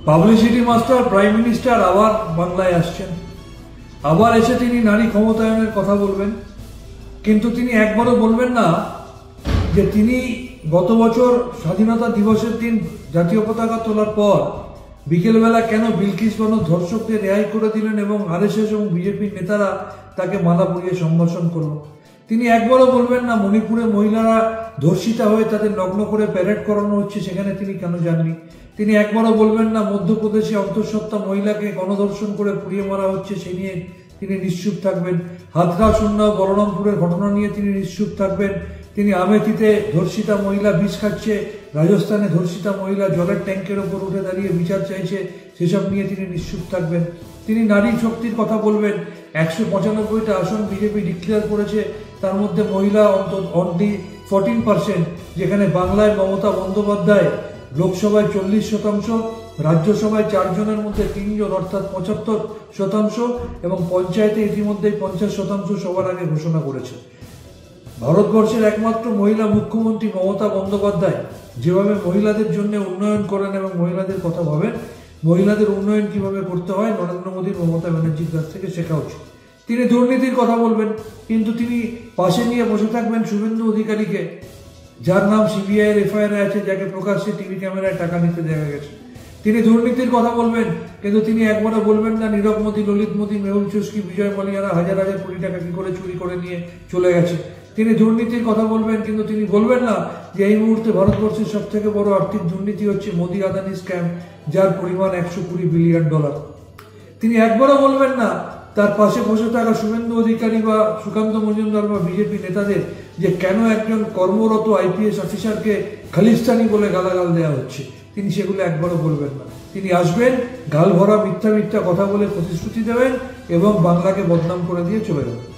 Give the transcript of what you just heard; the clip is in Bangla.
পাবলিসিটি মাস্টার প্রাইম মিনিস্টার আবার বাংলায় আসছেন, আবার এসে তিনি নারী ক্ষমতায়নের কথা বলবেন, কিন্তু তিনি একবারও বলবেন না যে তিনি গত বছর স্বাধীনতা দিবসের দিন জাতীয় পতাকা তোলার পর বিকেলবেলা কেন বিলকিস বানু ধর্ষককে রেহাই করে দিলেন এবং আরএসএস এবং বিজেপির নেতারা তাকে মালা পরিয়ে সম্ভাষণ করল। তিনি একবারও বলবেন না মণিপুরে মহিলারা ধর্ষিতা হয়ে তাদের নগ্ন করে প্যারেড করানো হচ্ছে, সেখানে তিনি কেন যাননি। তিনি একবারও বলবেন না মধ্যপ্রদেশে অন্তঃসত্ত্বা মহিলাকে গণধর্ষণ করে পুড়িয়ে মারা হচ্ছে, সে নিয়ে তিনি নিশ্চুপ থাকবেন। হাতগাঁ সুন্না বলরামপুরের ঘটনা নিয়ে তিনি নিশ্চুপ থাকবেন। তিনি আমেথিতে ধর্ষিতা মহিলা বিষ খাচ্ছে, রাজস্থানে ধর্ষিতা মহিলা জলের ট্যাঙ্কের ওপর উঠে দাঁড়িয়ে বিচার চাইছে, সেসব নিয়ে তিনি নিশ্চুপ থাকবেন। তিনি নারী শক্তির কথা বলবেন। 195টা আসন বিজেপি ডিক্লেয়ার করেছে, তার মধ্যে মহিলা অনলি 14%, যেখানে বাংলায় মমতা বন্দ্যোপাধ্যায় লোকসভায় 40%, রাজ্যসভায় 4 জনের মধ্যে 3 জন অর্থাৎ 75% এবং পঞ্চায়েতে ইতিমধ্যেই 50% সবার আগে ঘোষণা করেছে। ভারতবর্ষের একমাত্র মহিলা মুখ্যমন্ত্রী মমতা বন্দ্যোপাধ্যায় যেভাবে মহিলাদের জন্য উন্নয়ন করেন এবং মহিলাদের কথা ভাবেন, মহিলাদের উন্নয়ন কিভাবে করতে হয় নরেন্দ্র মোদী মমতা ব্যানার্জির কাছ থেকে শেখা উচিত। তিনি দুর্নীতির কথা বলবেন, কিন্তু তিনি পাশে নিয়ে বসে থাকবেন শুভেন্দু অধিকারীকে, যার নাম সিবিআই এর এফআইআর আছে, যাকে প্রকাশ্যে টিভি ক্যামেরায় টাকা নিতে দেখা গেছে। তিনি দুর্নীতির কথা বলবেন, কিন্তু তিনি একবারও বলবেন না নীরব মোদী, ললিত মোদী, মেহুল চোস্কি, বিজয় মালিয়ারা হাজার হাজার কোটি টাকা কি করে চুরি করে নিয়ে চলে গেছে। তিনি দুর্নীতির কথা বলবেন, কিন্তু তিনি বলবেন না যে এই মুহূর্তে ভারতবর্ষের সব থেকে বড় আর্থিক দুর্নীতি হচ্ছে মোদী আদানি স্ক্যাম, যার পরিমাণ $120 বিলিয়ন। তিনি একবারও বলবেন না তার পাশে বসে থাকা শুভেন্দু অধিকারী বা সুকান্ত মজুমদার বা বিজেপি নেতাদের যে কেন একজন কর্মরত আইপিএস অফিসারকে খালিস্তানি বলে গালাগাল দেওয়া হচ্ছে, তিনি সেগুলো একবারও বলবেন না। তিনি আসবেন, গাল ভরা মিথ্যা মিথ্যা কথা বলে প্রতিশ্রুতি দেবেন এবং বাংলাকে বদনাম করে দিয়ে চলে যাবেন।